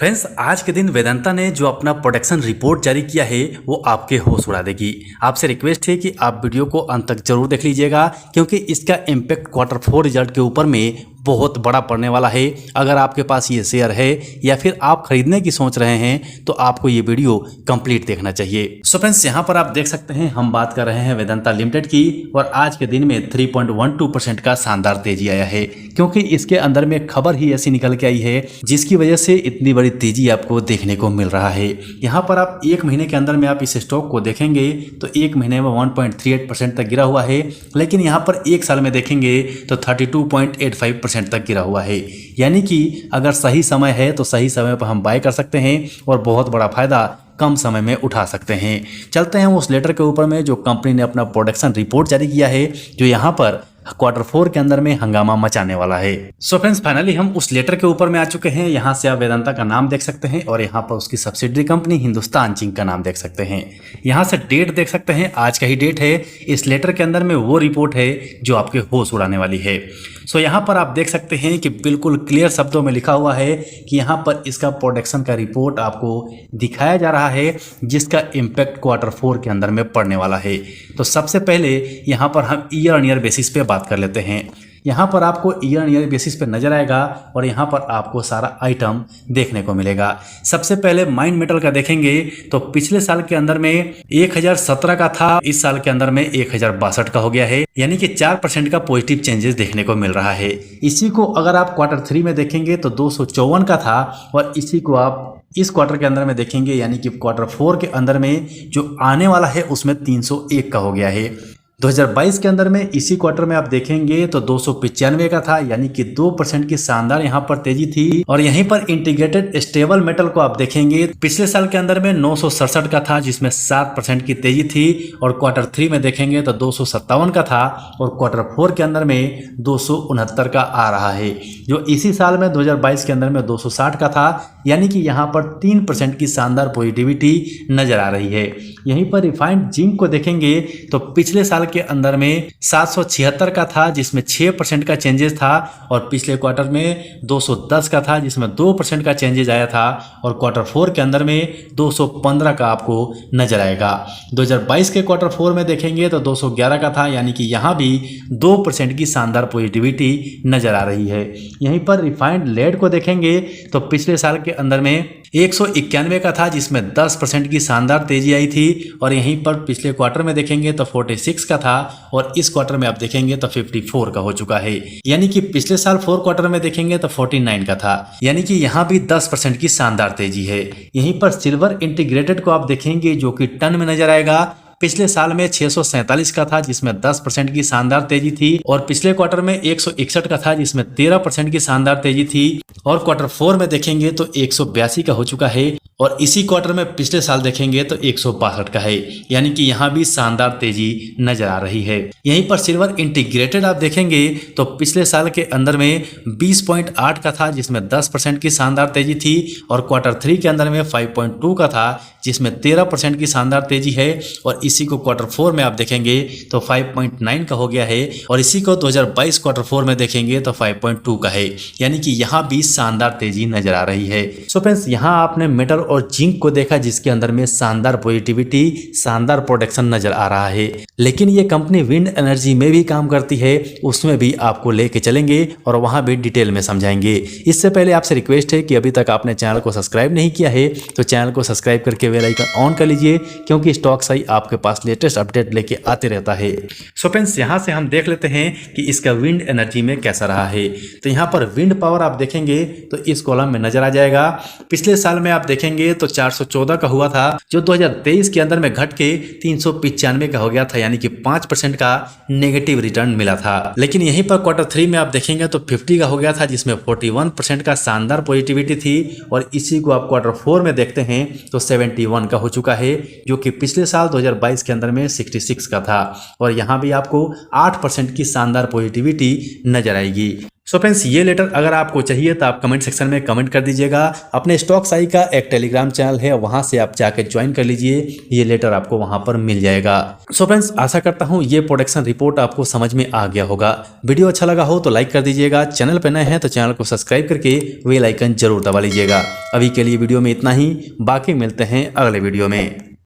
Friends, आज के दिन वेदांता ने जो अपना प्रोडक्शन रिपोर्ट जारी किया है वो आपके होश उड़ा देगी। आपसे रिक्वेस्ट है कि आप वीडियो को अंत तक जरूर देख लीजिएगा, क्योंकि इसका इम्पैक्ट Q4 रिजल्ट के ऊपर में बहुत बड़ा पड़ने वाला है। अगर आपके पास ये शेयर है या फिर आप खरीदने की सोच रहे हैं तो आपको ये वीडियो कंप्लीट देखना चाहिए। सो फ्रेंड्स, यहाँ पर आप देख सकते हैं हम बात कर रहे हैं वेदांता लिमिटेड की, और आज के दिन में 3.12% का शानदार तेजी आया है, क्योंकि इसके अंदर में खबर ही ऐसी निकल के आई है जिसकी वजह से इतनी बड़ी तेजी आपको देखने को मिल रहा है। यहाँ पर आप एक महीने के अंदर में आप इस स्टॉक को देखेंगे तो एक महीने में 1.38% तक गिरा हुआ है, लेकिन यहाँ पर एक साल में देखेंगे तो 32.85% तक गिरा हुआ है। यानी कि अगर सही समय है तो सही समय पर हम बाय कर सकते हैं और बहुत बड़ा फायदा कम समय में उठा सकते हैं। चलते हैं उस लेटर के ऊपर में जो कंपनी ने अपना प्रोडक्शन रिपोर्ट जारी किया है, जो यहाँ पर Q4 के अंदर में हंगामा मचाने वाला है। सो फ्रेंड्स, फाइनली हम उस लेटर के ऊपर में आ चुके हैं। यहाँ से आप वेदांता का नाम देख सकते हैं और यहाँ पर उसकी सब्सिडरी कंपनी हिंदुस्तान जिंक का नाम देख सकते हैं। यहाँ से डेट देख सकते हैं, आज का ही डेट है। इस लेटर के अंदर में वो रिपोर्ट है जो आपके होश उड़ाने वाली है। सो यहाँ पर आप देख सकते हैं कि बिल्कुल क्लियर शब्दों में लिखा हुआ है कि यहाँ पर इसका प्रोडक्शन का रिपोर्ट आपको दिखाया जा रहा है, जिसका इम्पैक्ट Q4 के अंदर में पड़ने वाला है। तो सबसे पहले यहाँ पर हम ईयर ऑन ईयर बेसिस पे बात कर लेते हैं। यहाँ पर आपको ईयर ऑन ईयर बेसिस पे नजर आएगा और यहाँ पर आपको सारा आइटम देखने को मिलेगा। सबसे पहले माइन मेटल का देखेंगे तो पिछले साल के अंदर में 1017 का था, इस साल के अंदर में 1062 का हो गया है, यानी कि 4% का पॉजिटिव चेंजेस देखने को मिल रहा है। इसी को अगर आप Q3 में देखेंगे तो 254 का था, और इसी को आप इस क्वार्टर के अंदर में देखेंगे यानी कि Q4 के अंदर में जो आने वाला है उसमें 301 का हो गया है। 2022 के अंदर में इसी क्वार्टर में आप देखेंगे तो 295 का था, यानी कि 2% की शानदार यहाँ पर तेजी थी। और यहीं पर इंटीग्रेटेड स्टेबल मेटल को आप देखेंगे, पिछले साल के अंदर में 967 का था, जिसमें 7% की तेजी थी। और Q3 में देखेंगे तो 257 का था, और Q4 के अंदर में 269 का आ रहा है, जो इसी साल में 2022 के अंदर में 260 का था। यानी कि यहाँ पर 3% की शानदार पॉजिटिविटी नजर आ रही है। यहीं पर रिफाइंड जिंक को देखेंगे तो पिछले साल के अंदर में 776 का था, जिसमें 6% का चेंजेस था, और पिछले क्वार्टर में 210 का था, जिसमें 2% का चेंजेस आया था। और Q4 के अंदर में 215 का आपको नजर आएगा। 2022 के Q4 में देखेंगे तो 211 का था, यानी कि यहाँ भी 2% की शानदार पॉजिटिविटी नजर आ रही है। यहीं पर रिफाइंड लेड को देखेंगे तो पिछले साल के अंदर में 191 का था, जिसमें 10% की शानदार तेजी आई थी। और यहीं पर पिछले क्वार्टर में देखेंगे तो 46 का था, और इस क्वार्टर में आप देखेंगे तो 54 का हो चुका है। यानी कि पिछले साल 4 क्वार्टर में देखेंगे तो 49 का था, यानी कि यहाँ भी 10% की शानदार तेजी है। यहीं पर सिल्वर इंटीग्रेटेड को आप देखेंगे जो कि टन में नजर आएगा। पिछले साल में 647 का था, जिसमें 10% की शानदार तेजी थी। और पिछले क्वार्टर में 161 का था, जिसमें 13% की शानदार तेजी थी। और Q4 में देखेंगे तो 182 का हो चुका है, और इसी क्वार्टर में पिछले साल देखेंगे तो 162 का है, यानी कि यहाँ भी शानदार तेजी नजर आ रही है। यहीं पर सिल्वर इंटीग्रेटेड आप देखेंगे तो पिछले साल के अंदर में 20.8 का था, जिसमें 10% की शानदार तेजी थी। और Q3 के अंदर में 5.2 का था, जिसमें 13% की शानदार तेजी है। और इसी को Q4 में आप देखेंगे तो 5.9 का हो गया है, और इसी को 2022 Q4 में देखेंगे तो 5.2 का है, यानी कि यहाँ भी शानदार तेजी नजर आ रही है। सो फ्रेंड्स, यहाँ आपने मेटल और जिंक को देखा जिसके अंदर में शानदार पॉजिटिविटी, शानदार प्रोडक्शन नजर आ रहा है। लेकिन ये कंपनी विंड एनर्जी में भी काम करती है, उसमें भी आपको लेके चलेंगे और वहां भी डिटेल में समझाएंगे। इससे पहले आपसे रिक्वेस्ट है कि अभी तक आपने चैनल को सब्सक्राइब नहीं किया है तो चैनल को सब्सक्राइब करके बेल आइकन ऑन कर लीजिए, क्योंकि स्टॉक सही आपके पास लेटेस्ट अपडेट लेके आते रहता है। सो फ्रेंड्स, यहाँ से हम देख लेते हैं कि इसका विंड एनर्जी में कैसा रहा है। तो यहाँ पर विंड पावर आप देखेंगे तो इस कॉलम में नजर आ जाएगा। पिछले साल में आप देखेंगे तो 414 का हुआ था, जो 2023 के अंदर में घट के 395 का हो गया था, यानी कि 5% का नेगेटिव रिटर्न मिला था। लेकिन यहीं पर Q3 में आप देखेंगे तो 50 का हो गया था, जिसमें 41% का शानदार पॉजिटिविटी थी। और इसी को आप Q4 में देखते हैं तो 71 का हो चुका है, जो कि पिछले साल 2022 के अंदर में 66 का था। और यहाँ भी आपको 8% की शानदार पॉजिटिविटी नजर आएगी। सो फ्रेंड्स ये लेटर अगर आपको चाहिए तो आप कमेंट सेक्शन में कमेंट कर दीजिएगा। अपने स्टॉक्स आई का एक टेलीग्राम चैनल है, वहां से आप जाके ज्वाइन कर लीजिए, ये लेटर आपको वहां पर मिल जाएगा। सो फ्रेंड्स आशा करता हूं ये प्रोडक्शन रिपोर्ट आपको समझ में आ गया होगा। वीडियो अच्छा लगा हो तो लाइक कर दीजिएगा, चैनल पर नए हैं तो चैनल को सब्सक्राइब करके बेल आइकन जरूर दबा लीजिएगा। अभी के लिए वीडियो में इतना ही, बाकी मिलते हैं अगले वीडियो में।